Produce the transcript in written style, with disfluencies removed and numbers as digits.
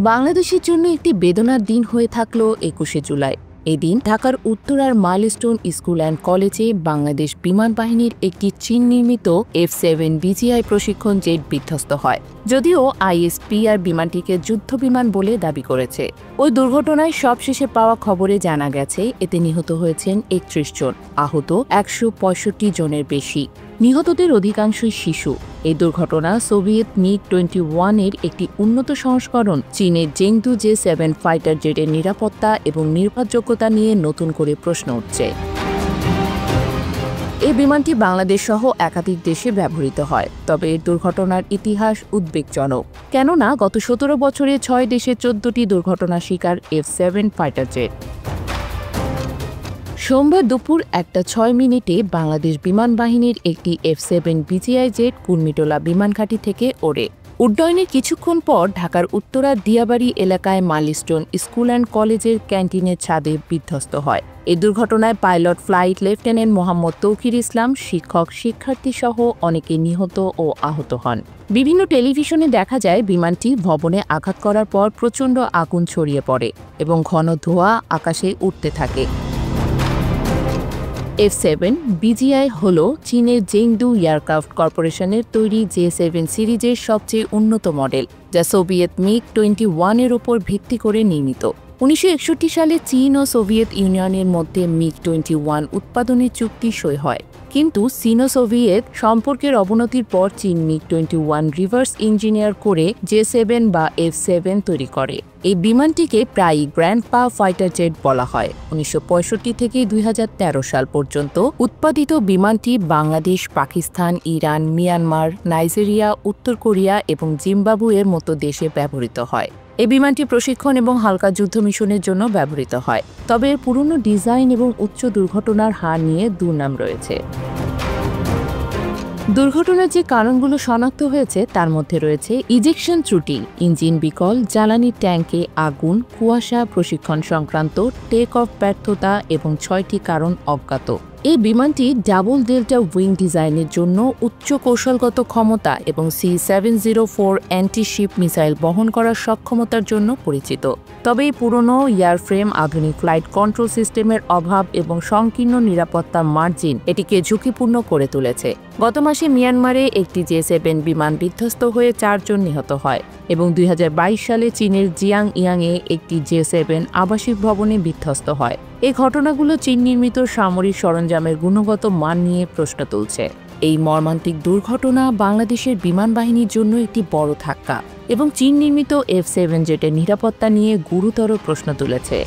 বাংলাদেশের জন্য একটি বেদনার দিন হয়ে থাকলো ২১শে জুলাই। এদিন ঢাকার উত্তরার মাইলস্টোন স্কুল অ্যান্ড কলেজে বাংলাদেশ বিমান বাহিনীর একটি চীন নির্মিত F-7 BGI প্রশিক্ষণ জেট বিধ্বস্ত হয়। যদিও ISPR বিমানটিকে যুদ্ধ বিমান বলে দাবি করেছে। ওই দুর্ঘটনায় সবশেষে পাওয়া খবরে জানা গেছে এতে নিহত হয়েছেন ৩১ জন, আহত ১৬৫ জনের বেশি। নিহতদের অধিকাংশই শিশু। এই দুর্ঘটনা সোভিয়েত MiG-21 এর একটি উন্নত সংস্করণ চীনের চেংদু J-7 ফাইটার জেটের নিরাপত্তা এবং নির্ভরযোগ্যতা নিয়ে নতুন করে প্রশ্ন উঠছে। এই বিমানটি বাংলাদেশ সহ একাধিক দেশে ব্যবহৃত হয়, তবে এর দুর্ঘটনার ইতিহাস উদ্বেগজনক। কেননা গত ১৭ বছরে ৬ দেশে ১৪টি দুর্ঘটনা শিকার F-7 ফাইটার জেট। সোমবার দুপুর ১:০৬ বাংলাদেশ বিমান বাহিনীর একটি F-7 BGI জেট কুর্মিটোলা বিমানঘাঁটি থেকে ওড়ে। উড্ডয়নের কিছুক্ষণ পর ঢাকার উত্তরার দিয়াবাড়ি এলাকায় মাইলস্টোন স্কুল অ্যান্ড কলেজের ক্যান্টিনের ছাদে বিধ্বস্ত হয়। এই দুর্ঘটনায় pilot flight lieutenant Mohammad Tauqir Islam, শিক্ষক, শিক্ষার্থীসহ অনেকে নিহত ও আহত হন। বিভিন্ন টেলিভিশনে দেখা যায় বিমানটি ভবনে আঘাত করার পর প্রচণ্ড আগুন ছড়িয়ে পড়ে এবং ঘন ধোঁয়া আকাশে উঠতে থাকে। F-7 BGI হল চীনের চেংদু এয়ারক্রাফট কর্পোরেশনের তৈরি J-7 সিরিজের সবচেয়ে উন্নত মডেল, যা সোভিয়েত MiG-21 এর উপর ভিত্তি করে নির্মিত। ১৯৬১ সালে চীন ও সোভিয়েত ইউনিয়নের মধ্যে MiG-21 উৎপাদনের চুক্তি সই হয়, কিন্তু চীনো-সোভিয়েত সম্পর্কের অবনতির পর চীন MiG-21 রিভার্স ইঞ্জিনিয়ার করে J-7 বা F-7 তৈরি করে। এই বিমানটিকে প্রায়ই গ্র্যান্ডপা ফাইটার জেট বলা হয়। ১৯৬৫ থেকে ২০১৩ সাল পর্যন্ত উৎপাদিত বিমানটি Bangladesh, Pakistan, Iran, Myanmar, Nigeria, উত্তর কোরিয়া এবং জিম্বাবুয়ের মতো দেশে ব্যবহৃত হয়। এই বিমানটি প্রশিক্ষণ এবং হালকা যুদ্ধ মিশনের জন্য ব্যবহৃত হয়, তবে এর পুরনো ডিজাইন এবং উচ্চ দুর্ঘটনার হার নিয়ে দুর্নাম রয়েছে। দুর্ঘটনার যে কারণগুলো শনাক্ত হয়েছে তার মধ্যে রয়েছে ইজেকশন ত্রুটি, ইঞ্জিন বিকল, জ্বালানি ট্যাঙ্কে আগুন, কুয়াশা, প্রশিক্ষণ সংক্রান্ত টেক অফ ব্যর্থতা এবং ৬টি কারণ অজ্ঞাত। এই বিমানটি ডাবল ডেল্টা উইং ডিজাইনের জন্য উচ্চ কৌশলগত ক্ষমতা এবং C-704 অ্যান্টি-শিপ মিসাইল বহন করার সক্ষমতার জন্য পরিচিত। তবে এই পুরনো এয়ারফ্রেম, আধুনিক ফ্লাইট কন্ট্রোল সিস্টেমের অভাব এবং সংকীর্ণ নিরাপত্তা মার্জিন এটিকে ঝুঁকিপূর্ণ করে তুলেছে। গত মাসে মিয়ানমারে একটি J-7 বিমান বিধ্বস্ত হয়ে ৪ জন নিহত হয় এবং ২০২২ সালে চীনের জিয়াংইয়াংয়ে একটি J-7 আবাসিক ভবনে বিধ্বস্ত হয়। এই ঘটনাগুলো চীন নির্মিত সামরিক সরঞ্জামের গুণগত মান নিয়ে প্রশ্ন তুলছে। এই মর্মান্তিক দুর্ঘটনা বাংলাদেশের বিমান বাহিনীর জন্য একটি বড় ধাক্কা এবং চীন নির্মিত F-7 জেটের নিরাপত্তা নিয়ে গুরুতর প্রশ্ন তুলেছে।